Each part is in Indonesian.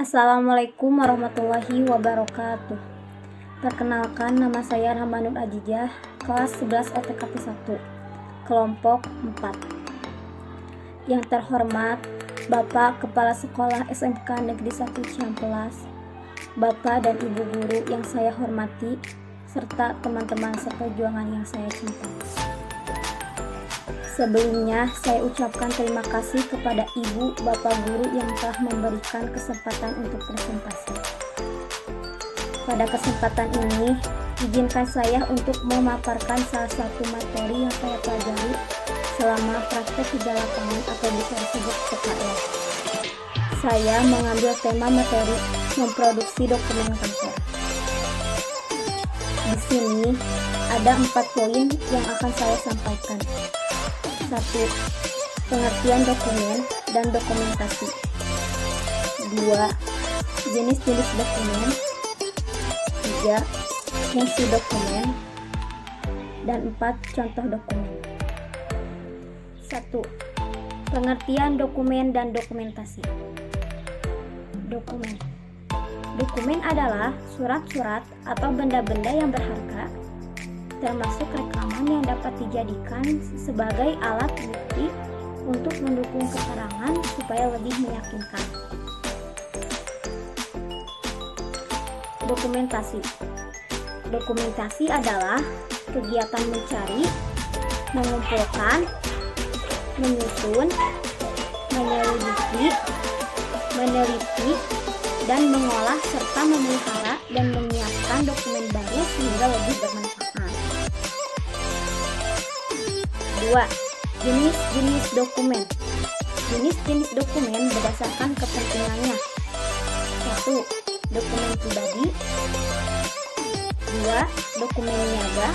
Assalamualaikum warahmatullahi wabarakatuh. Perkenalkan, nama saya Rahmanur Ajijah, kelas 11 OTKP 1, kelompok 4. Yang terhormat Bapak Kepala Sekolah SMK Negeri 1 Cihampelas, Bapak dan Ibu guru yang saya hormati, serta teman-teman seperjuangan yang saya cintai. Sebelumnya, saya ucapkan terima kasih kepada Ibu, Bapak Guru yang telah memberikan kesempatan untuk presentasi. Pada kesempatan ini, izinkan saya untuk memaparkan salah satu materi yang saya pelajari selama praktek kerja lapangan atau bisa disebut PKL. Saya mengambil tema materi memproduksi dokumen kantor. Di sini ada 4 poin yang akan saya sampaikan. 1. Pengertian dokumen dan dokumentasi. 2. Jenis-jenis dokumen. 3. Fungsi dokumen. Dan 4. Contoh dokumen. 1. Pengertian dokumen dan dokumentasi. Dokumen. Dokumen adalah surat-surat atau benda-benda yang berharga, termasuk rekaman yang dapat dijadikan sebagai alat bukti untuk mendukung keterangan supaya lebih meyakinkan. Dokumentasi. Dokumentasi adalah kegiatan mencari, mengumpulkan, menyusun, menyelidiki, meneliti, dan mengolah serta memelihara dan menyiapkan dokumen baru sehingga lebih bermanfaat. 2. Jenis-jenis dokumen. Jenis-jenis dokumen berdasarkan kepentingannya. 1. Dokumen pribadi. 2. Dokumen niaga.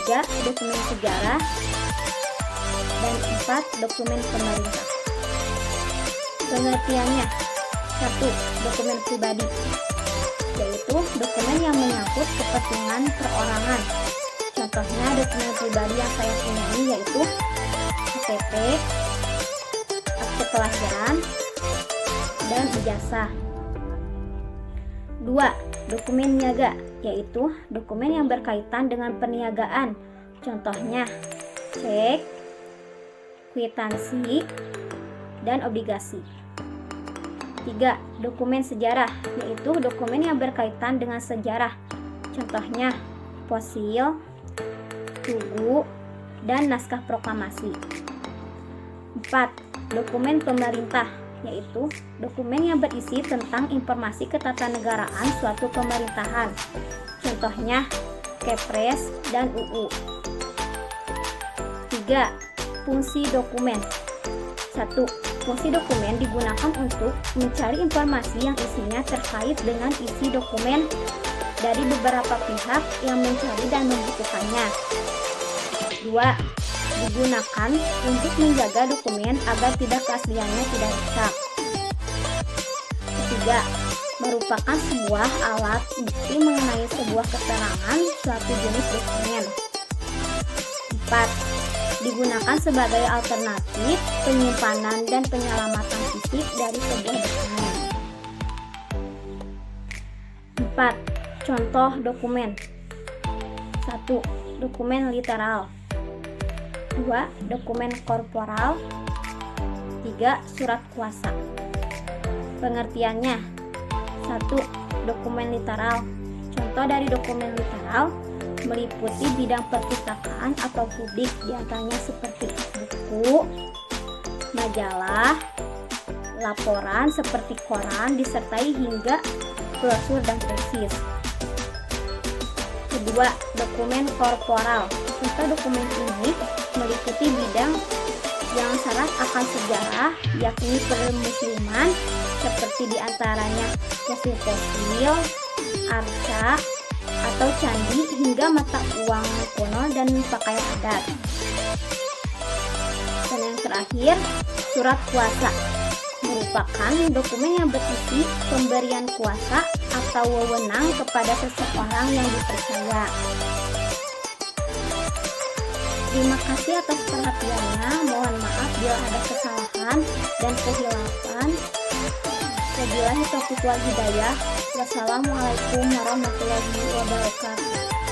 3. Dokumen sejarah. Dan 4. Dokumen pemerintah. Pengertiannya. 1. Dokumen pribadi, yaitu dokumen yang menyangkut kepentingan perorangan. Contohnya dokumen pribadi yang saya punyai yaitu KTP, akte kelahiran, dan ijazah. 2. Dokumen niaga, yaitu dokumen yang berkaitan dengan perniagaan. Contohnya cek, kwitansi, dan obligasi. 3. Dokumen sejarah, yaitu dokumen yang berkaitan dengan sejarah. Contohnya fosil, tugu, dan naskah proklamasi. 4. Dokumen pemerintah, yaitu dokumen yang berisi tentang informasi ketatanegaraan suatu pemerintahan. Contohnya Kepres dan UU. 3. Fungsi dokumen. 1. Fungsi dokumen digunakan untuk mencari informasi yang isinya terkait dengan isi dokumen dari beberapa pihak yang mencari dan membutuhkannya. 2. Digunakan untuk menjaga dokumen agar keasliannya tidak rusak. 3. Merupakan sebuah alat bukti mengenai sebuah keterangan suatu jenis dokumen. 4. Digunakan sebagai alternatif penyimpanan dan penyelamatan fisik dari sebuah dokumen. 4. Contoh dokumen. 1. Dokumen literal. 2. Dokumen korporal. 3. Surat kuasa. Pengertiannya. 1. Dokumen literal. Contoh dari dokumen literal meliputi bidang perpustakaan atau publik, diantaranya seperti buku, majalah, laporan seperti koran, disertai hingga brosur dan tesis. Kedua, dokumen korporal. Contoh dokumen ini meliputi bidang yang syarat akan sejarah, yakni permusliman, seperti diantaranya fosil, arca, atau candi, hingga mata uang kuno dan pakaian adat. Dan yang terakhir, surat kuasa merupakan dokumen yang berisi pemberian kuasa atau wewenang kepada seseorang yang dipercaya. Terima kasih atas perhatiannya. Mohon maaf bila ada kesalahan dan kehilafan. Wabillahi taufiq wal hidayah. Wassalamualaikum warahmatullahi wabarakatuh.